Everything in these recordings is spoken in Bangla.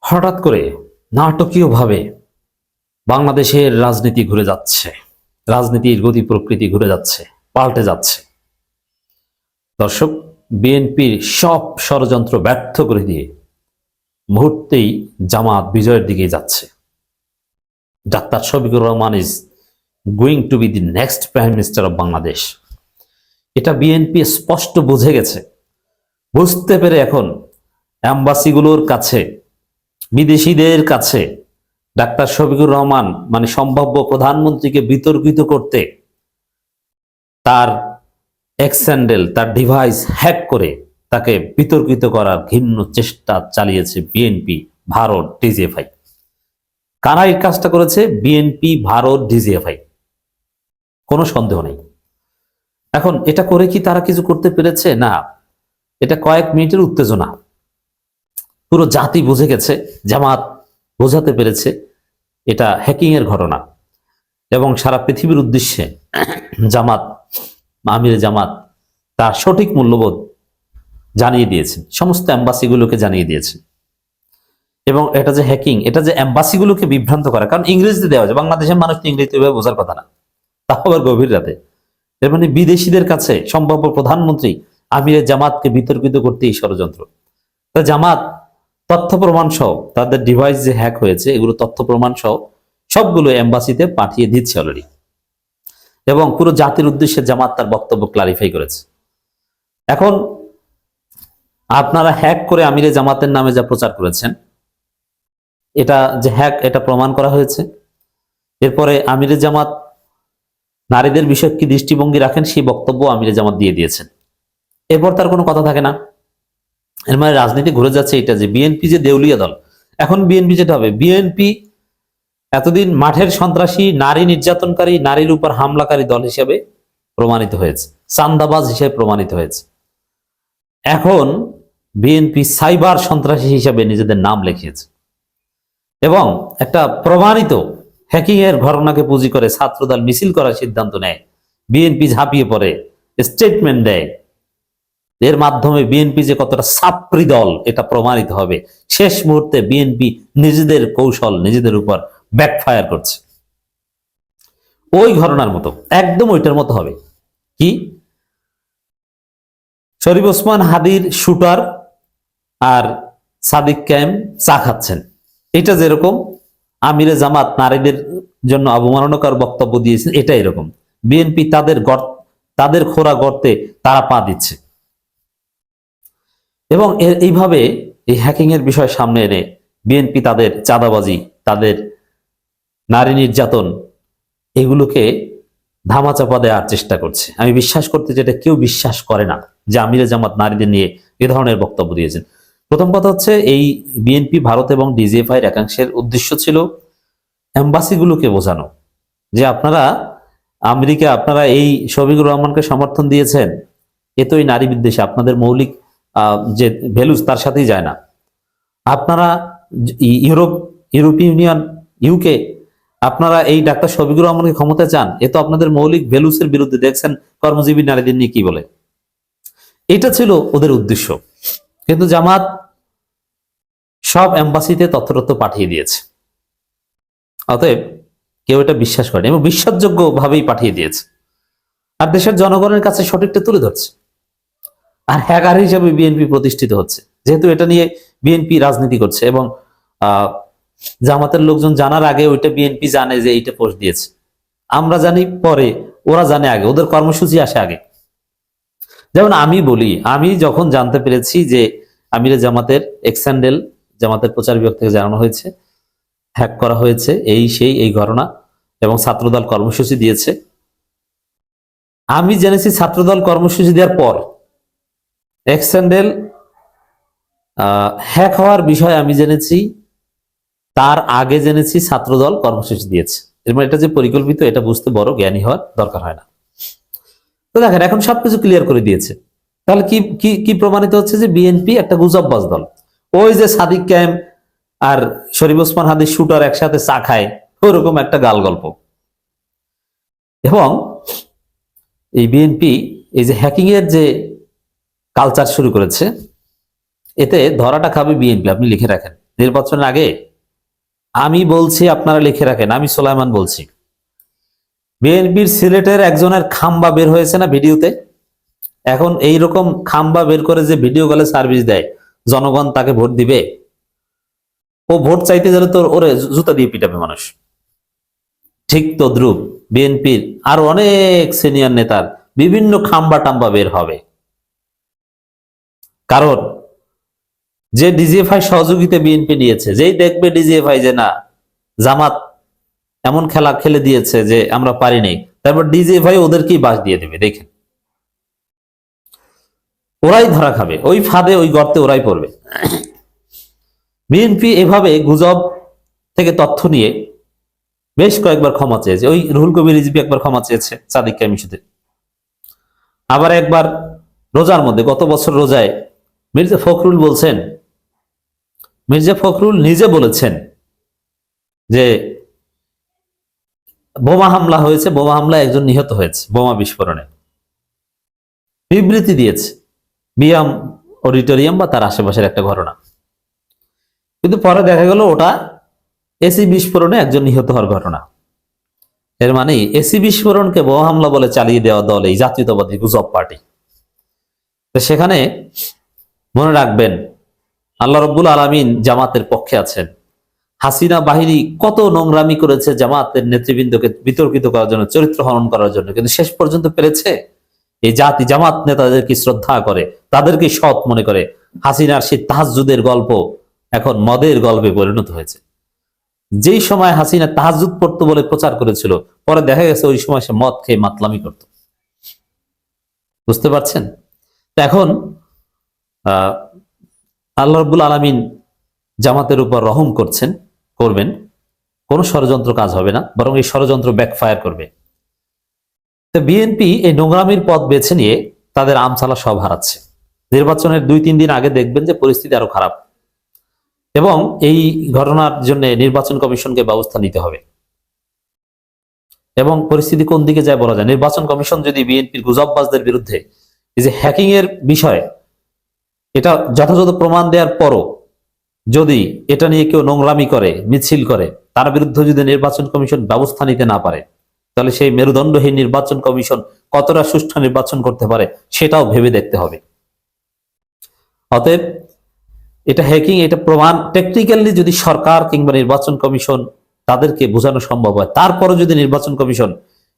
হঠাৎ করে নাটকীয়ভাবে বাংলাদেশের রাজনীতি ঘুরে যাচ্ছে, রাজনীতির গতি প্রকৃতি ঘুরে যাচ্ছে, পাল্টে যাচ্ছে। দর্শক, বিএনপির সব ষড়যন্ত্র ব্যর্থ করে দিয়ে মুহূর্তেই জামাত বিজয়ের দিকে যাচ্ছে। Doctor Shafiqur Rahman is going to be the next prime minister of Bangladesh. এটা বিএনপি স্পষ্ট বুঝে গেছে। বুঝতে পেরে এখন অ্যাম্বাসিগুলোর কাছে, বিদেশিদের কাছে ডাক্তার শফিকুর রহমান মানে সম্ভাব্য প্রধানমন্ত্রীকে বিতর্কিত করতে তার এক্সহ্যান্ডেল, তার ডিভাইস হ্যাক করে তাকে বিতর্কিত করার ঘৃণ্য চেষ্টা চালিয়েছে বিএনপি, ভারত, ডিজিএফআই। কারা এই কাজটা করেছে? বিএনপি, ভারত, ডিজিএফআই, কোনো সন্দেহ নেই। এখন এটা করে কি তারা কিছু করতে পেরেছে? না, এটা কয়েক মিনিটের উত্তেজনা। পুরো জাতি বুঝে গেছে, জামাত বোঝাতে পেরেছে এটা হ্যাকিং এর ঘটনা, এবং সারা পৃথিবীর উদ্দেশ্যে জামাত, আমির জামাত তার সঠিক মূল্যবোধ জানিয়ে দিয়েছেন, সমস্ত অ্যাম্বাসিগুলোকে জানিয়ে দিয়েছেন। এবং এটা যে হ্যাকিং, এটা যে অ্যাম্বাসিগুলোকে বিভ্রান্ত করা, কারণ ইংরেজিতে দেওয়া যায়, বাংলাদেশের মানুষ ইংরেজিতে বোঝার কথা না, তাও আবার গভীর রাতে। এর মানে বিদেশিদের কাছে সম্ভাব্য প্রধানমন্ত্রী আমিরের জামাতকে বিতর্কিত করতে এই ষড়যন্ত্র। তা জামাত তথ্য প্রমাণ সহ, তাদের ডিভাইস যে হ্যাক হয়েছে এগুলো তথ্য প্রমাণ সহ সবগুলো এম্বাসিতে পাঠিয়ে দিচ্ছে অলরেডি, এবং পুরো জাতির উদ্দেশ্যে জামাত তার বক্তব্য ক্লারিফাই করেছে। এখন আপনারা হ্যাক করে আমিরে জামাতের নামে যা প্রচার করেছেন, এটা যে হ্যাক, এটা প্রমাণ করা হয়েছে। এরপরে আমিরে জামাত নারীদের বিষয়ে কি দৃষ্টিভঙ্গি রাখেন সেই বক্তব্য আমিরে জামাত দিয়ে দিয়েছেন। এরপর তার কোনো কথা থাকে না। এর মানে রাজনীতি ঘুরে যাচ্ছে এটা যে বিএনপি যে দেউলিয়া দল, এখন বিএনপি যেটা হবে, বিএনপি এতদিন মাঠের সন্ত্রাসী, নারী নির্যাতনকারী, নারীর উপর হামলাকারী দল হিসেবে প্রমাণিত হয়েছে, চান্দাবাজ হিসেবে প্রমাণিত হয়েছে। এখন বিএনপি সাইবার সন্ত্রাসী হিসেবে নিজেদের নাম লিখিয়েছে, এবং একটা প্রমাণিত হ্যাকিং এর ঘটনাকে পুঁজি করে ছাত্রদল মিছিল করার সিদ্ধান্ত নেয়। বিএনপি ঝাঁপিয়ে পড়ে, স্টেটমেন্ট দেয়। এর মাধ্যমে বিএনপি যে কতটা ছাত্রী দল এটা প্রমাণিত হবে। শেষ মুহূর্তে বিএনপি নিজেদের কৌশল নিজেদের উপর ব্যাকফায়ার করছে। ওই ঘটনার মতো, একদম ওইটার মতো হবে। কি? শরীফ ওসমান হাদির শুটার আর সাদিক কায়েম চা খাচ্ছেন, এটা যেরকম আমিরে জামাত নারীদের জন্য অবমাননাকর বক্তব্য দিয়েছেন, এটা এরকম বিএনপি তাদের খোরা গর্তে তারা পা দিচ্ছে। এবং এইভাবে এই হ্যাকিং এর বিষয় সামনে এনে বিএনপি তাদের চাঁদাবাজি, তাদের নারী নির্যাতন, এগুলোকে ধামাচাপা দেওয়ার চেষ্টা করছে। আমি বিশ্বাস করতে, যেটা কেউ বিশ্বাস করে না, যে আমিরে জামাত নারীদের নিয়ে এ ধরনের বক্তব্য দিয়েছেন। প্রথম কথা হচ্ছে, এই বিএনপি, ভারত এবং ডিজিএফআই একাংশের উদ্দেশ্য ছিল এম্বাসিগুলোকে বোঝানো যে আপনারা আমেরিকা, আপনারা এই শফিকুর রহমানকে সমর্থন দিয়েছেন, এ তো এই নারী বিদ্বেষী, আপনাদের মৌলিক যে ভ্যালুস তার সাথেই যায় না। আপনারা ইউরোপীয় ইউনিয়ন, ইউকে, আপনারা এই ডাক্তার শফিকুর রহমানকে ক্ষমতা চান, এ তো আপনাদের মৌলিক ভ্যালুসের বিরুদ্ধে। দেখছেন কর্মজীবী নারীদের নিয়ে কি বলে। এটা ছিল ওদের উদ্দেশ্য। কিন্তু জামাত সব এম্বাসিতে তথ্য পাঠিয়ে দিয়েছে। অতএব কেউ এটা বিশ্বাস করেনি, এবং বিশ্বাসযোগ্য ভাবেই পাঠিয়ে দিয়েছে, আর দেশের জনগণের কাছে সঠিকটা তুলে ধরছে। আর হ্যাকার হিসেবে বিএনপি প্রতিষ্ঠিত হচ্ছে, যেহেতু এটা নিয়ে বিএনপি রাজনীতি করছে। এবং জামাতের লোকজন জানার আগে ওইটা বিএনপি জানে যে এইটা পোস্ট দিয়েছে। আমরা জানি পরে, ওরা জানে আগে, ওদের কর্মসূচি আসে আগে। যেমন আমি বলি, আমি যখন জানতে পেরেছি যে আমিরে জামাতের এক্সহ্যান্ডেল জামাতের প্রচার বিভাগ থেকে জানানো হয়েছে, হ্যাক করা হয়েছে, এই ঘটনা, এবং ছাত্রদল কর্মসূচি দিয়েছে, আমি জেনেছি ছাত্রদল কর্মসূচি দেওয়ার পর। এক্সহ্যান্ডেল হ্যাক হওয়ার বিষয় আমি জেনেছি, তার আগে জেনেছি ছাত্রদল কর্মসূচি দিয়েছে। এর মানে এটা যে পরিকল্পিত, এটা বুঝতে বড় জ্ঞানী হওয়ার দরকার হয় না। তো দেখেন, এখন সবকিছু ক্লিয়ার করে দিয়েছে। তাহলে কি কি কি প্রমাণিত হচ্ছে? যে বিএনপি একটা গুজববাজ দল। ওই যে সাদিক কায়েম আর শরীফ ওসমান হাদির শুটার একসাথে চা খায়, ওরকম একটা গাল গল্প। এবং এই বিএনপি এই যে হ্যাকিং এর যে কালচার শুরু করেছে, এতে ধরাটা খাবে বিএনপি। আপনি লিখে রাখেন, নির্বাচনের আগে? আমি বলছি, আপনারা লিখে রাখেন, আমি সোলাইমান বলছি, বিএনপির সিলেটের একজনের খাম্বা বের হয়েছে না ভিডিওতে? এখন এই রকম খাম্বা বের করে যে ভিডিও কলে সার্ভিস দেয়, জনগণ তাকে ভোট দিবে? ও ভোট চাইতে গেলে তো ওরে জুতা দিয়ে পিটাবে মানুষ। ঠিক তদ্রুপ বিএনপির আর অনেক সিনিয়র নেতার বিভিন্ন খাম্বা টাম্বা বের হবে। কারণ যে ডিজিএফআই সহযোগিতা বিএনপি নিয়েছে, যেই দেখবে ডিজিএফআই যে না, জামাত এমন খেলা খেলে দিয়েছে যে আমরা পারিনি, তারপর ডিজিএফআই ওদেরকেই বাস দিয়ে দেবে। দেখেন, ওরাই ধরা খাবে, ওই ফাঁদে ওই গর্তে ওরাই পড়বে। বিএনপি এভাবে গুজব থেকে তথ্য নিয়ে বেশ কয়েকবার ক্ষমা চেয়েছে। ওই রুহুল কবির রিজভী একবার ক্ষমা চেয়েছে সাদিক কায়েম ইস্যুতে, আবার একবার রোজার মধ্যে, গত বছর রোজায় মির্জা ফখরুল বলছেন, মির্জা ফখরুল নিজে বলেছেন যে বোমা হামলা হয়েছে, বোমা হামলায় একজন নিহত হয়েছে বোমা বিস্ফোরণে, বিবৃতি দিয়েছে বিয়াম অডিটোরিয়াম বা তার আশেপাশের একটা ঘটনা। কিন্তু পরে দেখা গেল ওটা এসি বিস্ফোরণে একজন নিহত হওয়ার ঘটনা। এর মানে এসি বিস্ফোরণকে বোমা হামলা বলে চালিয়ে দেওয়া দল এই জাতীয়তাবাদী গুজব পার্টি। তো সেখানে মনে রাখবেন, আল্লাহ রব্বুল আলামিন জামাতের পক্ষে আছেন। হাসিনা বাহিনী কত নোংরামি করেছে জামাতের নেতৃবৃন্দকে বিতর্কিত করার জন্য, চরিত্র হনন করার জন্য, কিন্তু শেষ পর্যন্ত পেরেছে। এই জাতি জামাত নেতাদেরকে শ্রদ্ধা করে, তাদেরকে সৎ মনে করে। হাসিনার সেই তাহাজ্জুদের গল্প এখন মদের গল্পে পরিণত হয়েছে। যেই সময় হাসিনা তাহাজ্জুদ পড়তো বলে প্রচার করেছিল, পরে দেখা গেছে ওই সময় সে মদ খেয়ে মাতলামি করত। বুঝতে পারছেন? তো এখন আল্লাহ রাব্বুল আলামিন জামাতের উপর রহম করবেন। কোনো ষড়যন্ত্র কাজ হবে না, বরং এই ষড়যন্ত্র ব্যাকফায়ার করবে। তো বিএনপি এই নোংরামির পথ বেছে নিয়ে তাদের আমছালা সব হারাচ্ছে। নির্বাচনের 2-3 দিন আগে দেখবেন যে পরিস্থিতি আরো খারাপ, এবং এই ঘটনার জন্য নির্বাচন কমিশনকে ব্যবস্থা নিতে হবে। এবং পরিস্থিতি কোন দিকে যায় বলা যায়। নির্বাচন কমিশন যদি বিএনপির গুজববাজদের বিরুদ্ধে এই যে হ্যাকিং এর বিষয়, এটা যথাযথ প্রমাণ দেওয়ার পরও যদি এটা নিয়ে কেউ নোংরামি করে, মিছিল করে, তার বিরুদ্ধে যদি নির্বাচন কমিশন ব্যবস্থা নিতে না পারে, তাহলে সেই মেরুদণ্ডহীন নির্বাচন কমিশন কতটা সুষ্ঠু নির্বাচন করতে পারে সেটাও ভেবে দেখতে হবে। অতএব এটা হ্যাকিং, এটা প্রমাণ টেকনিক্যালি যদি সরকার কিংবা নির্বাচন কমিশন তাদেরকে বোঝানো সম্ভব হয়, তারপরও যদি নির্বাচন কমিশন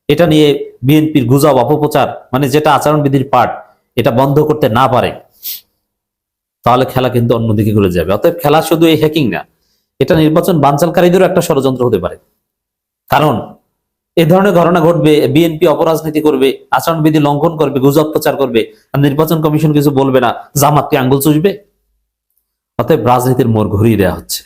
এটা নিয়ে বিএনপির গুজব অপপ্রচার, মানে যেটা আচরণবিধির পার্ট, এটা বন্ধ করতে না পারে, তাহলে খেলা কিন্তু অন্যদিকে ঘুরে যাবে। অতএব খেলা শুধু এই হ্যাকিং না, এটা নির্বাচন বানচালকারীদেরও একটা ষড়যন্ত্র হতে পারে। কারণ এই ধরনের ঘটনা ঘটবে, বিএনপি অপরাজনীতি করবে, আচরণবিধি লঙ্ঘন করবে, গুজব প্রচার করবে, আর নির্বাচন কমিশন কিছু বলবে না, জামাতকে আঙ্গুল চুষবে। অতএব রাজনীতির মোড় ঘুরিয়ে দেওয়া হচ্ছে।